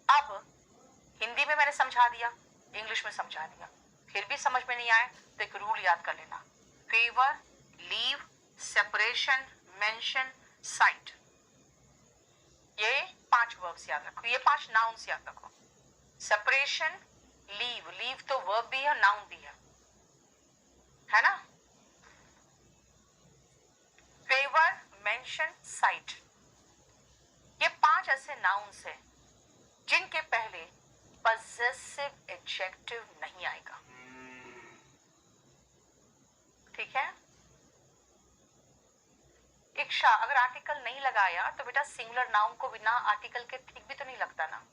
अब हिंदी में मैंने समझा दिया, इंग्लिश में समझा दिया, फिर भी समझ में नहीं आए तो एक रूल याद कर लेना। Favour, leave, separation, mention, site, ये 5 वर्ब्स याद रखो, ये 5 नाउन्स याद रखो। सेपरेशन, लीव, लीव तो वर्ब भी है नाउन भी है। है ना? फेवर, मेंशन, साइट, ये 5 ऐसे नाउन्स हैं जिनके पहले पजेसिव एडजेक्टिव नहीं आएगा। ठीक है? इच्छा, अगर आर्टिकल नहीं लगाया तो बेटा सिंगुलर नाउन को बिना आर्टिकल के ठीक भी तो नहीं लगता ना।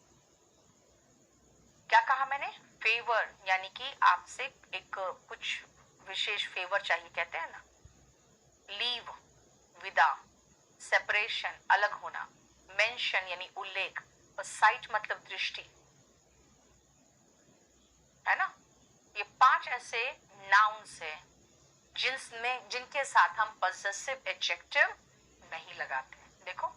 क्या कहा मैंने? फेवर, यानी कि आपसे एक कुछ विशेष फेवर चाहिए, कहते हैं ना। लीव, विदा, सेपरेशन, अलग होना, मेंशन यानी उल्लेख, और साइट मतलब दृष्टि, है ना? ये 5 ऐसे नाउन्स हैं जिनके साथ हम पजेसिव एडजेक्टिव नहीं लगाते। देखो,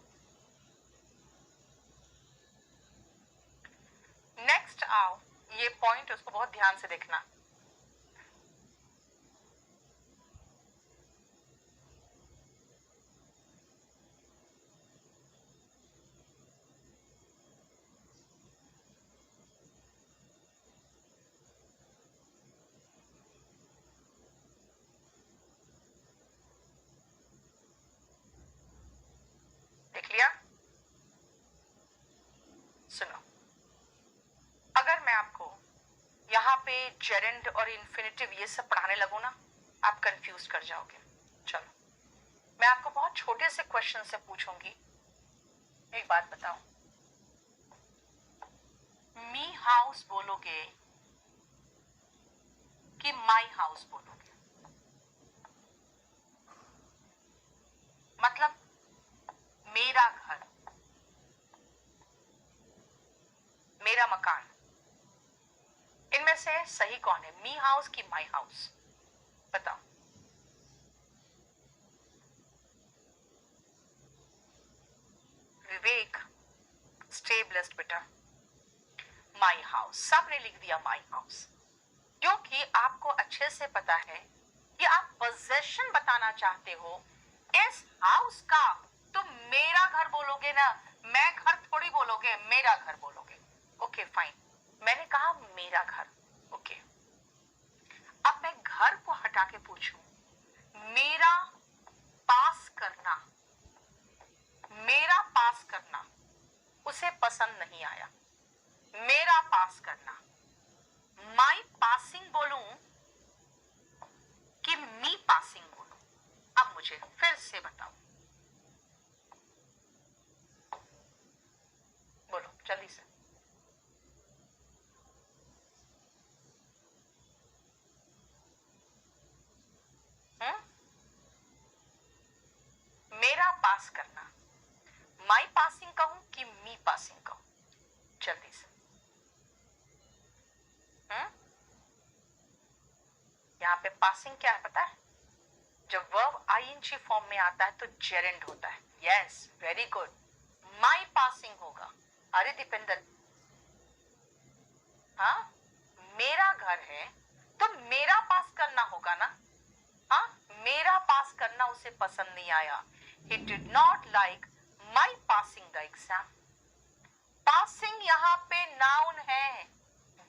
नेक्स्ट आओ, ये पॉइंट उसको बहुत ध्यान से देखना। देख लिया? सुनो, अगर मैं आपको यहाँ पे जेरेंड और इन्फिनिटिव ये सब पढ़ाने लगूं ना, आप कंफ्यूज कर जाओगे। चलो, मैं आपको बहुत छोटे से क्वेश्चन से पूछूंगी। एक बात बताओ, मी हाउस बोलोगे कि माई हाउस बोलोगे? मतलब मेरा घर, मेरा मकान, इनमें से सही कौन है, मी हाउस की माई हाउस? बताओ। विवेक, स्टे ब्लेस्ड बेटा, माई हाउस, सबने लिख दिया माई हाउस, क्योंकि आपको अच्छे से पता है कि आप पोजेशन बताना चाहते हो इस हाउस का, तो मेरा घर बोलोगे ना, मैं घर थोड़ी बोलोगे, मेरा घर बोलोगे। ओके फाइन, मैंने कहा मेरा घर। ओके, अब मैं घर को हटा के पूछूं, मेरा पास करना, मेरा पास करना उसे पसंद नहीं आया। मेरा पास करना, माई पासिंग बोलूं कि मी पासिंग बोलूं? अब मुझे फिर से बताओ, बोलो जल्दी से। मेरा पास करना, माई पासिंग कहूं कि मी पासिंग कहूं? जल्दी से। यहाँ पे पासिंग क्या है पता है? जब वर्ब आईएनजी फॉर्म में आता है तो जेरेंड होता है। यस, वेरी गुड, माई पासिंग होगा। अरे दीपेंद्र, हाँ, मेरा घर है तो मेरा पास करना होगा ना। हाँ, मेरा पास करना उसे पसंद नहीं आया। He did not like my passing the exam. Passing यहाँ पे नाउन है,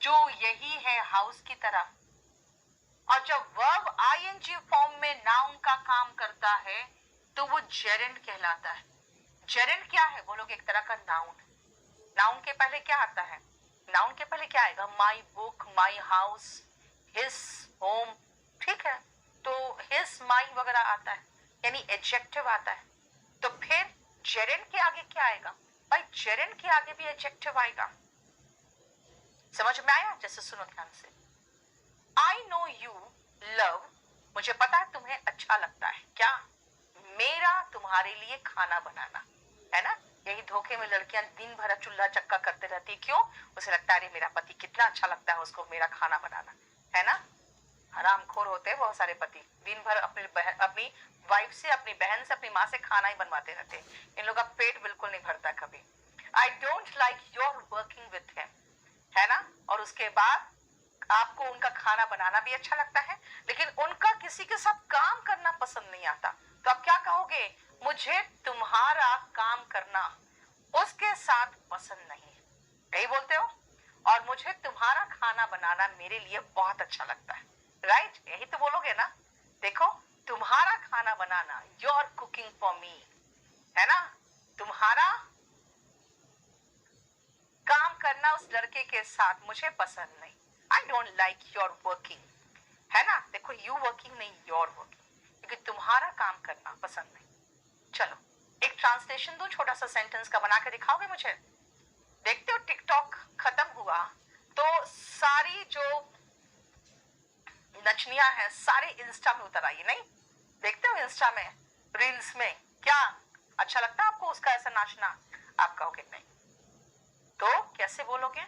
जो यही है हाउस की तरह, और जब वर्ब आईएनजी फॉर्म में नाउन का काम करता है तो वो जेरेंड कहलाता है। जेरेंड क्या है बोलोगे? एक तरह का नाउन। नाउन के पहले क्या आता है? नाउन के पहले क्या आएगा? My book, my house, his home, ठीक है? तो हिज, माई वगैरह आता है, यानी एडजेक्टिव आता है। तो फिर जेरेंड के आगे क्या आएगा? भाई जेरेंड के आगे भी एडजेक्टिव आएगा। समझ में आया? जैसे सुनो ध्यान से, आई नो यू लव, मुझे पता है तुम्हें अच्छा लगता है क्या? मेरा तुम्हारे लिए खाना बनाना, है ना? यही धोखे में लड़कियां दिन भर चूल्हा चक्का करते रहती, क्यों? उसे लगता है मेरा पति कितना अच्छा लगता है उसको मेरा खाना बनाना, है ना? हरामखोर होते हैं बहुत सारे पति, दिन भर अपनी वाइफ से, अपनी बहन से, अपनी माँ से खाना ही बनवाते रहते। इन लोगों का पेट बिल्कुल नहीं भरता कभी। आई don't like your working with him, है ना? और उसके बाद आपको उनका खाना बनाना भी अच्छा लगता है, लेकिन उनका किसी के साथ काम करना पसंद नहीं आता। तो आप क्या कहोगे? मुझे तुम्हारा काम करना उसके साथ पसंद नहीं है, यही बोलते हो। और मुझे तुम्हारा खाना बनाना मेरे लिए बहुत अच्छा लगता है, राइट? यही तो बोलोगे ना। देखो, तुम्हारा खाना बनाना, योर कुकिंग फॉर मी, है ना, तुम्हारा काम करना उस लड़के के साथ मुझे पसंद नहीं। आई डोंट लाइक योर वर्किंग, है ना, देखो यू वर्किंग नहीं, योर वर्किंग, क्योंकि तुम्हारा काम करना पसंद नहीं। चलो एक ट्रांसलेशन दो छोटा सा सेंटेंस का, बना के दिखाओगे मुझे? देखते हो टिकटॉक खत्म हुआ तो सारी जो नचनियां हैं सारे इंस्टा में उतर आई, नहीं देखते हो इंस्टा में रील्स में? क्या अच्छा लगता है आपको उसका ऐसा नाचना? आप कहोगे नहीं, तो कैसे बोलोगे?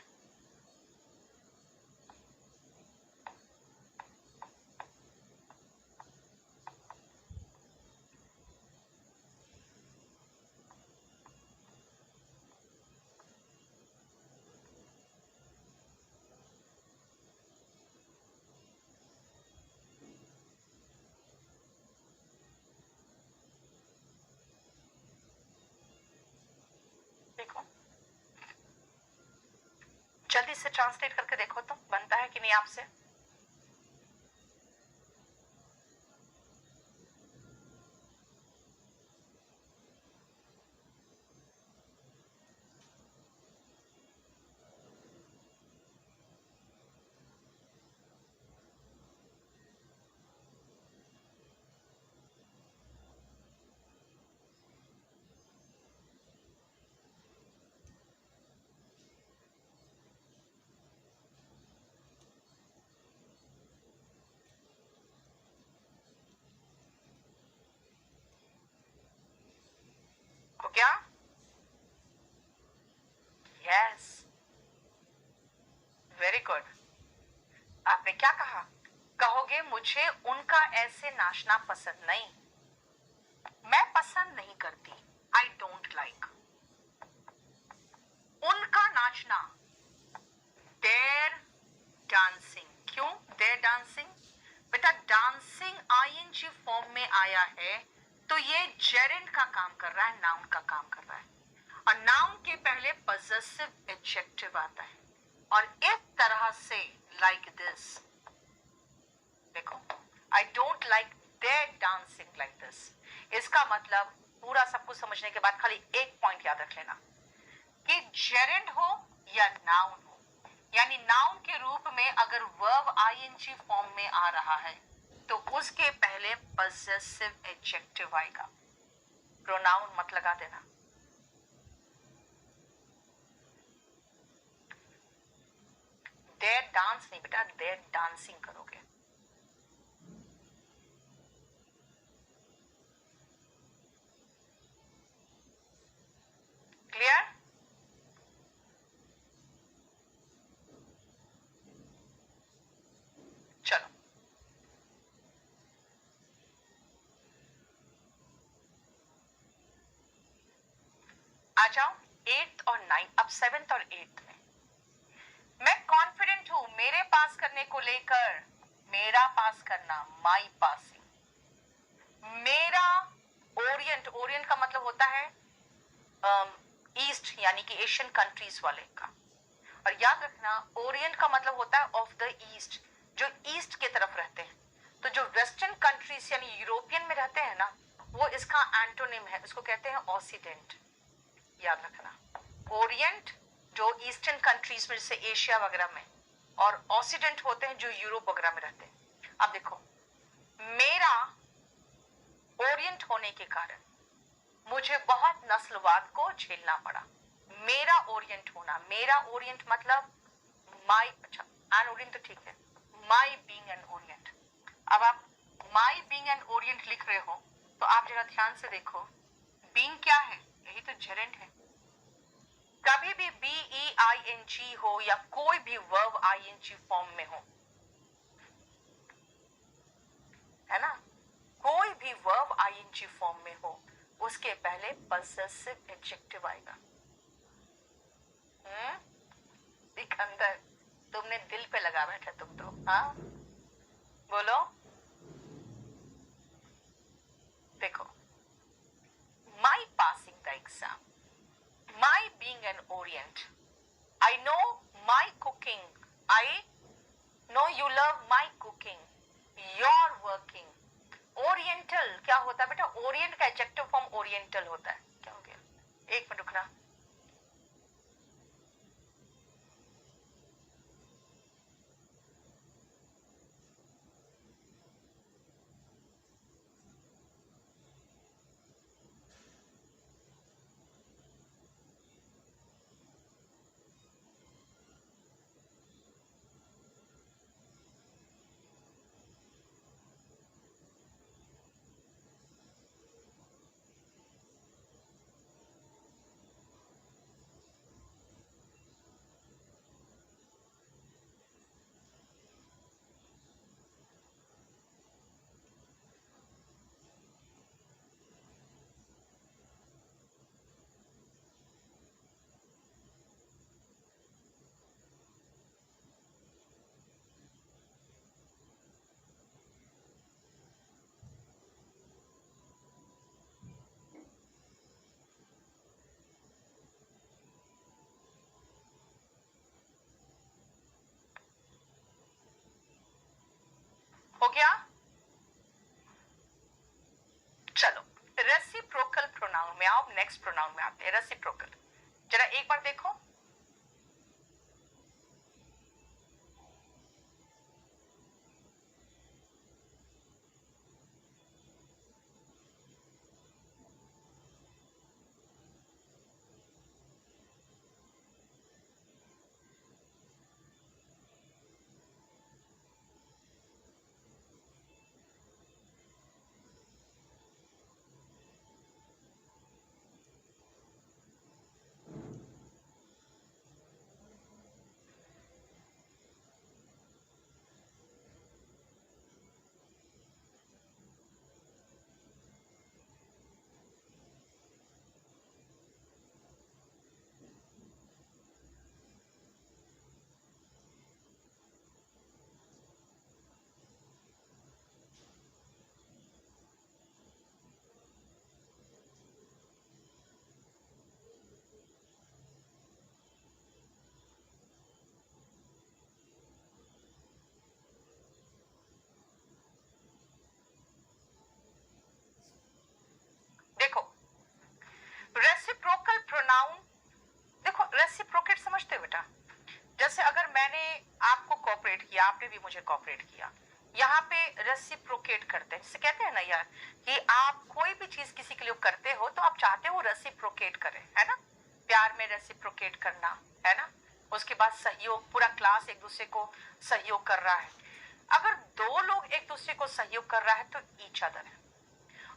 देखो जल्दी से ट्रांसलेट करके देखो तो बनता है कि नहीं आपसे? हो क्या? Yes, very good. आपने क्या कहा? कहोगे मुझे उनका ऐसे नाचना पसंद नहीं, मैं पसंद नहीं करती, आई डोंट लाइक उनका नाचना, देयर डांसिंग। क्यों देयर डांसिंग? बेटा डांसिंग आईएनजी फॉर्म में आया है तो ये जेरेंड का काम कर रहा है, नाउन का काम कर रहा है, और नाउन के पहले पॉजेसिव एडजेक्टिव आता है, और इस तरह से लाइक दिस, देखो I don't like their dancing like this, इसका मतलब पूरा सब कुछ समझने के बाद खाली एक पॉइंट याद रख लेना कि जेरेंड हो या नाउन हो, यानी नाउन के रूप में अगर वर्ब आईएनजी फॉर्म में आ रहा है तो उसके पहले पॉजेसिव एडजेक्टिव आएगा, प्रोनाउन मत लगा देना। देयर डांस नहीं बेटा, देयर डांसिंग करोगे। क्लियर? चलो आ जाओ 8th और 9th, अब 7th और 8th में। मैं कॉन्फिडेंट हूं मेरे पास करने को लेकर, मेरा पास करना, माई पासिंग, मेरा ओरिएंट, ओरिएंट का मतलब होता है ईस्ट, यानी कि एशियन कंट्रीज वाले का, और याद रखना ओरिएंट का मतलब होता है ऑफ द ईस्ट, जो ईस्ट के तरफ रहते हैं। तो जो वेस्टर्न कंट्रीज यानी यूरोपियन में रहते हैं ना, वो इसका एंटोनिम है, इसको कहते हैं ऑक्सीडेंट, याद रखना। ओरिएंट जो ईस्टर्न कंट्रीज में जैसे एशिया वगैरह में, और ऑक्सीडेंट होते हैं जो यूरोप वगैरह में रहते हैं। अब देखो मेरा ओरिएंट होने के कारण मुझे बहुत नस्लवाद को झेलना पड़ा, मेरा ओरिएंट होना, मेरा ओरिएंट मतलब माई, अच्छा एन ओरिएंट तो ठीक है, माई बीइंग एन ओरिएंट। अब आप माई बीइंग एन ओरिएंट लिख रहे हो तो आप जरा ध्यान से देखो, बीइंग क्या है? यही तो जेरेंट है। कभी भी BEING हो या कोई भी वर्ब ING फॉर्म में हो, है ना, कोई भी वर्ब ING फॉर्म में हो उसके पहले पॉसेसिव एडजेक्टिव आएगा। सिकंदर तुमने दिल पे लगा बैठे तुम तो, हाँ बोलो। देखो my passing the exam, my being an Orient, I know my cooking, I know you love my cooking, your working, oriental होता है। क्या हो गया? एक मिनट रुकना। हो गया? चलो रेसिप्रोकल प्रोनाउन में आओ, नेक्स्ट प्रोनाउन में आते हैं। रेसिप्रोकल जरा एक बार देखो। देखो रेसिप्रोकल प्रोनाउन, देखो रेसिप्रोकेट समझते हो बेटा? जैसे अगर मैंने आपको कोऑपरेट किया, आपने भी मुझे कोऑपरेट किया, यहाँ पे रेसिप्रोकेट करते हैं। जिसे कहते हैं ना यार कि आप कोई भी चीज किसी के लिए करते हो तो आप चाहते हो रेसिप्रोकेट करें, है ना? प्यार में रेसिप्रोकेट करना, है ना? उसके बाद सहयोग, पूरा क्लास एक दूसरे को सहयोग कर रहा है। अगर दो लोग एक दूसरे को सहयोग कर रहा है तो ईच अदर है,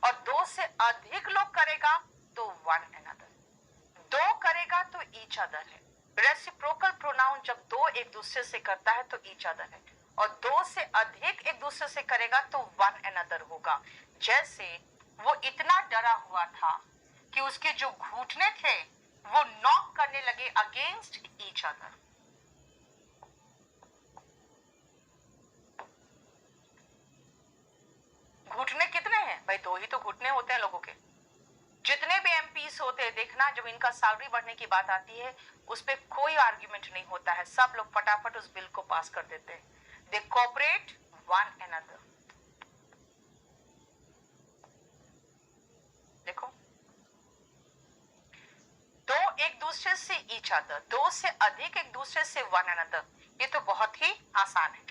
और दो से अधिक लोग करेगा तो वन अनदर, दो करेगा तो ईच अदर है। रेसिप्रोकल प्रोनाउन जब दो एक दूसरे से करता है तो ईच अदर है, और दो से अधिक एक दूसरे से करेगा तो वन अनदर होगा। जैसे वो इतना डरा हुआ था कि उसके जो घुटने थे वो नॉक करने लगे अगेंस्ट ईच अदर। घुटने कितने हैं भाई? दो ही तो घुटने होते हैं लोगों के। जितने भी एमपीस होते हैं, देखना जब इनका सैलरी बढ़ने की बात आती है उस पर कोई आर्ग्यूमेंट नहीं होता है, सब लोग फटाफट उस बिल को पास कर देते हैं। दे कोऑपरेट वन अनदर। देखो दो एक दूसरे से ईच अदर, दो से अधिक एक दूसरे से वन अनदर, ये तो बहुत ही आसान है।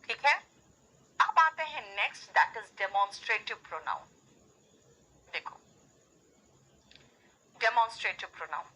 ठीक है, अब आते हैं next, that is demonstrative pronoun. देखो डेमोन्स्ट्रेटिव प्रोनाउन,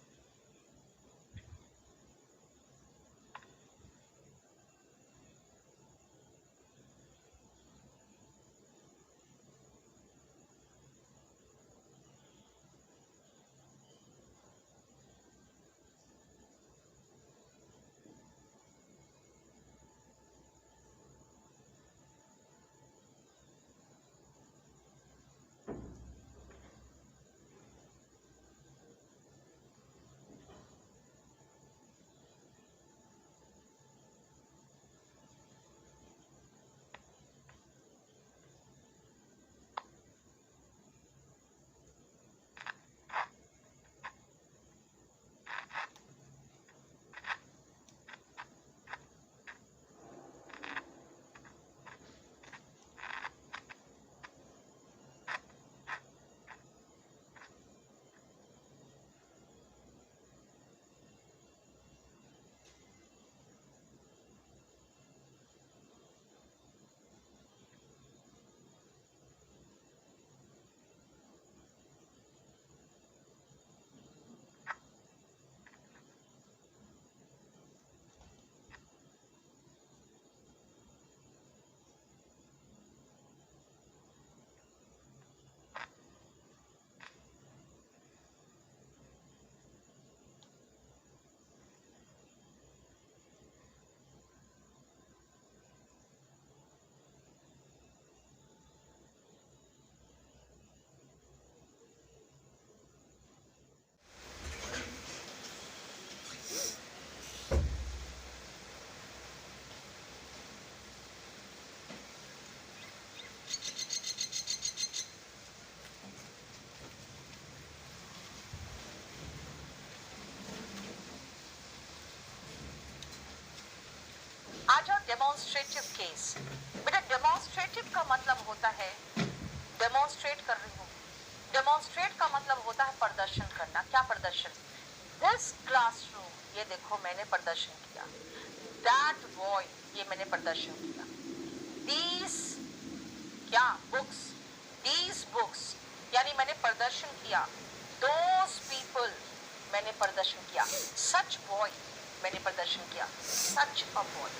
डेमोन्स्ट्रेटिव केस, बेटा डेमोन्स्ट्रेटिव का मतलब होता है डेमोन्स्ट्रेट कर रही हूँ, डेमोन्स्ट्रेट का मतलब होता है प्रदर्शन करना। क्या प्रदर्शन? दिस क्लासरूम, ये देखो मैंने प्रदर्शन किया। दैट बॉय, ये मैंने प्रदर्शन किया। दीज क्या बुक्स, दीज बुक्स यानी मैंने प्रदर्शन किया। दोज पीपल, मैंने प्रदर्शन किया। सच बॉय, मैंने प्रदर्शन किया। सच अ बॉय,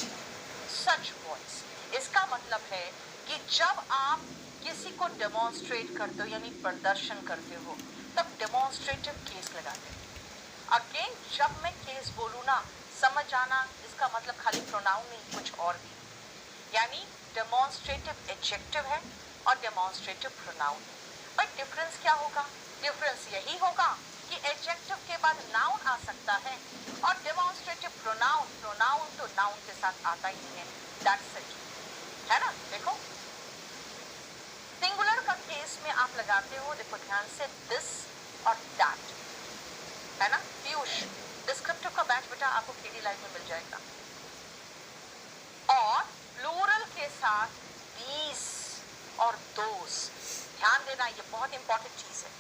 सच बॉयज। इसका मतलब है कि जब आप किसी को डेमोन्स्ट्रेट करते हो यानी प्रदर्शन करते हो तब डेमोन्स्ट्रेटिव केस लगाते हो। अगेन जब मैं केस बोलूँ ना, समझ जाना इसका मतलब खाली प्रोनाउन नहीं, कुछ और भी। यानी डेमोन्स्ट्रेटिव एडजेक्टिव है और डेमोन्स्ट्रेटिव प्रोनाउन है। बट डिफरेंस क्या होगा? डिफरेंस यही होगा कि एडजेक्टिव के बाद नाउन आ सकता है और डेमोन्स्ट्रेटिव प्रोनाउन, प्रोनाउन तो नाउन के साथ आता ही नहीं है। दैट्स इट, है ना। देखो सिंगुलर का केस में आप लगाते हो, देखो ध्यान से, दिस और दैट, है ना। पीयूष, डिस्क्रिप्टिव का बैच बेटा आपको केडी लाइव में मिल जाएगा। और प्लूरल के साथ दीज और दोस, ध्यान देना ये बहुत इंपॉर्टेंट चीज है।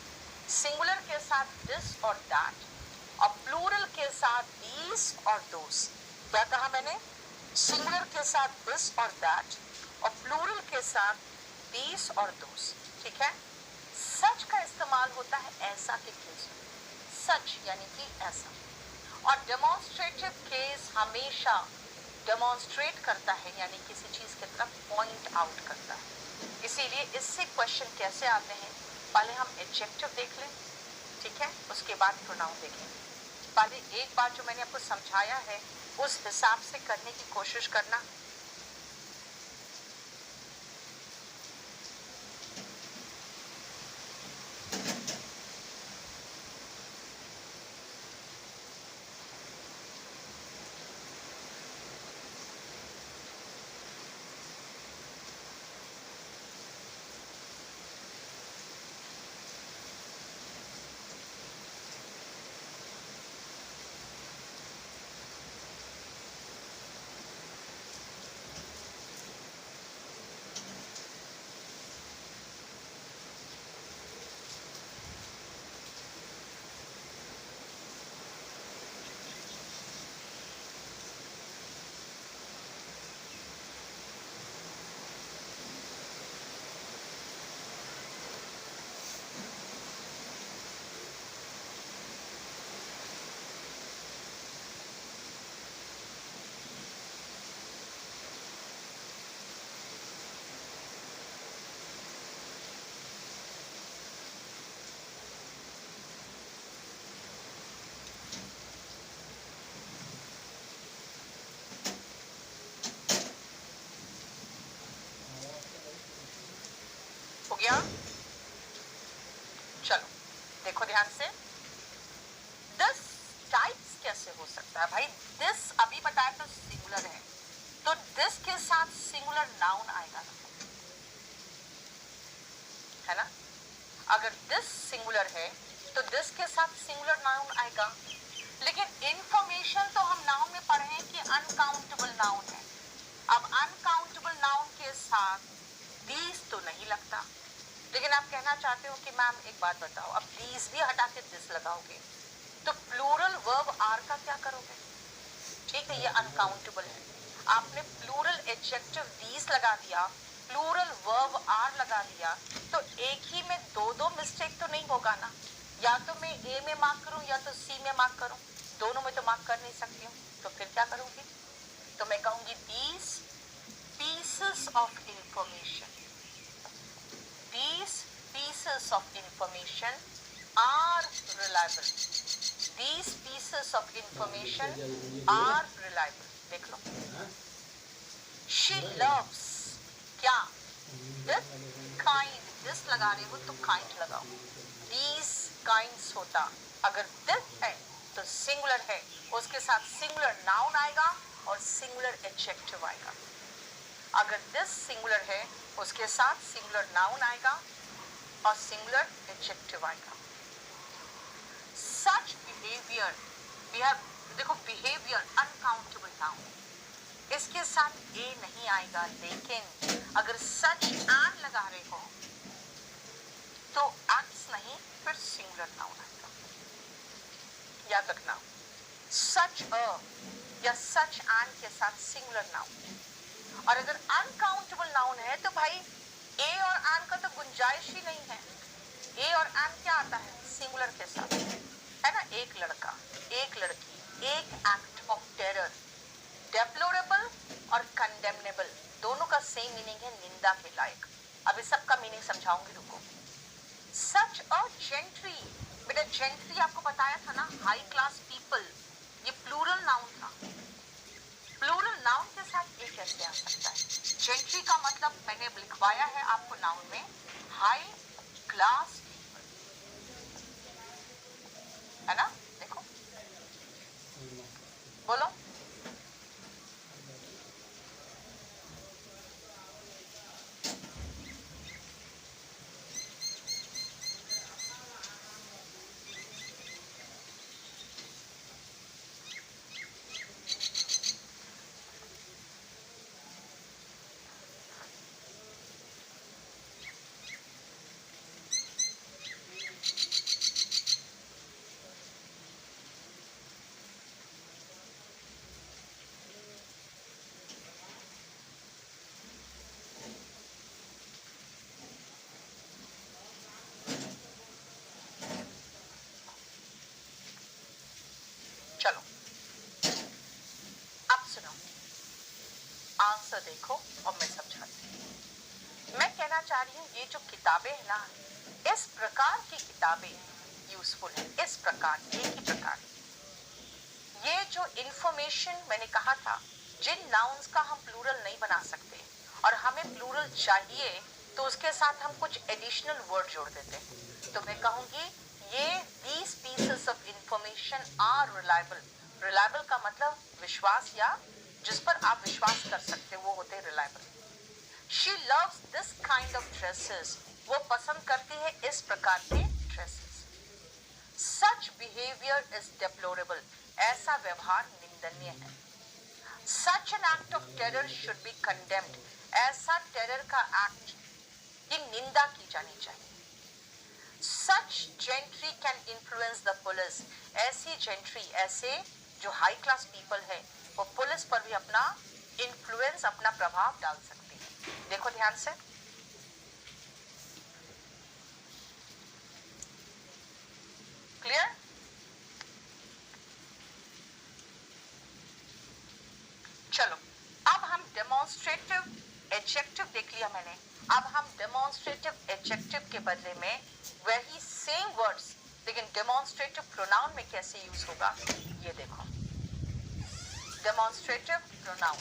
सिंगुलर के साथ दिस और दैट और प्लूरल के साथ दीज और दोस। क्या कहा मैंने? सिंगुलर के साथ दिस और दैट और प्लूरल के साथ दीज और दोस, ठीक है। सच का इस्तेमाल होता है ऐसा के केस में, सच यानी कि ऐसा। और डेमोन्स्ट्रेटिव केस हमेशा डेमोन्स्ट्रेट करता है यानी किसी चीज की तरफ पॉइंट आउट करता है। इसीलिए इससे क्वेश्चन कैसे आते हैं, पहले हम एडजेक्टिव देख लें, ठीक है, उसके बाद प्रोनाउन देखें। पहले एक बार जो मैंने आपको समझाया है उस हिसाब से करने की कोशिश करना। हो गया? चलो देखो ध्यान से, दिस टाइप्स कैसे हो सकता है भाई? दिस अभी बताया तो सिंगुलर है, तो दिस के साथ सिंगुलर नाउन आएगा ना, है ना। अगर दिस सिंगुलर है तो दिस के साथ सिंगुलर नाउन आएगा। लेकिन इंफॉर्मेशन तो हम नाउन में पढ़े हैं कि अनकाउंटेबल नाउन है। अब अनकाउंटेबल नाउन के साथ दीज तो नहीं लगता, लेकिन आप कहना चाहते हो कि मैम एक बात बताओ, अब दीज भी हटा के दिस लगाओगे तो प्लूरल वर्ब आर का क्या करोगे? ठीक है, ये अनकाउंटेबल है। आपने प्लूरल एडजेक्टिव दीज लगा दिया, प्लूरल वर्ब आर लगा दिया, तो एक ही में दो दो मिस्टेक तो नहीं होगा ना। या तो मैं ए में मार्क करूं या तो सी में मार्क करूं, दोनों में तो मार्क कर नहीं सकती हूँ। तो फिर क्या करूंगी? तो मैं कहूंगी these pieces of information, these pieces of information are reliable, these pieces of information are reliable। देख लो, she loves, क्या? this kind, this लगा रहे हो तो kind लगाओ, these kinds होता। अगर this है तो सिंगुलर है, उसके साथ सिंगुलर नाउन आएगा और सिंगुलर एडजेक्टिव आएगा। अगर दिस सिंगुलर है उसके साथ सिंगुलर नाउन आएगा और सिंगुलर एडजेक्टिव आएगा। सच बिहेवियर, देखो बिहेवियर अनकाउंटेबल नाउन, इसके साथ ए नहीं आएगा, लेकिन अगर सच एंड लगा रहे हो तो एक्ट्स नहीं, फिर सिंगुलर नाउन आएगा। याद रखना, सच अ या सच एंड के साथ सिंगुलर नाउन। और अगर अनकाउंटेबल नाउन है तो भाई ए और एंड का तो गुंजाइश ही नहीं है। ए और एंड क्या आता है सिंगुलर के साथ, है ना। एक लड़का, एक लड़की, एक एक्ट ऑफ टेरर। डेप्लोरेबल और कंडेमनेबल दोनों का सेम मीनिंग है, निंदा के लायक। अब इस सब का मीनिंग समझाऊंगी, रुको। सच अ जेंट्री, बेटा जेंट्री आपको बताया था ना, हाई क्लास पीपल, ये प्लूरल नाउन था। प्लूरल नाउन के साथ एक कैसे आ सकता है? जेंट्री का मतलब मैंने लिखवाया है आपको नाउन में, हाई क्लास पीपल, है ना। देखो, बोलो। चलो अब सुनो, आंसर देखो और मैं समझाती हूँ। मैं कहना चाह रही हूँ ये जो किताबें है ना, इस प्रकार की किताबें यूजफुल है। इस प्रकार, एक ही प्रकार, ये जो इंफॉर्मेशन मैंने कहा था, जिन नाउन्स का हम प्लूरल नहीं बना सकते और हमें प्लूरल चाहिए तो उसके साथ हम कुछ एडिशनल वर्ड जोड़ देते हैं। तो मैं कहूंगी ये these pieces of information are reliable. Reliable का मतलब विश्वास, या जिस पर आप विश्वास कर सकते हो, वो होते हैं reliable. She loves this kind of dresses, वो पसंद करती है इस प्रकार के dresses. Such behaviour is deplorable, ऐसा व्यवहार निंदनीय है। Such an act of terror should be condemned, ऐसा टेरर का एक्ट की निंदा की जानी चाहिए। Such gentry can influence the police, ऐसी जेंट्री, ऐसे जो हाई क्लास पीपल है, वो पुलिस पर भी अपना इन्फ्लुएंस, अपना प्रभाव डाल सकती है। देखो ध्यान से, क्लियर। चलो अब हम डेमोन्स्ट्रेटिव एडजेक्टिव देख लिया मैंने। अब हम डेमोन्स्ट्रेटिव एडजेक्टिव के बदले में वही सेम वर्ड्स, लेकिन डेमोन्स्ट्रेटिव प्रोनाउन में कैसे यूज होगा ये देखो। डेमोन्स्ट्रेटिव प्रोनाउन,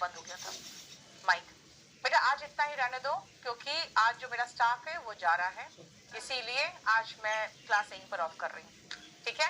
बंद हो गया था माइक। बेटा आज इतना ही रहने दो, क्योंकि आज जो मेरा स्टाफ है वो जा रहा है, इसीलिए आज मैं क्लास यहीं पर ऑफ कर रही हूँ, ठीक है।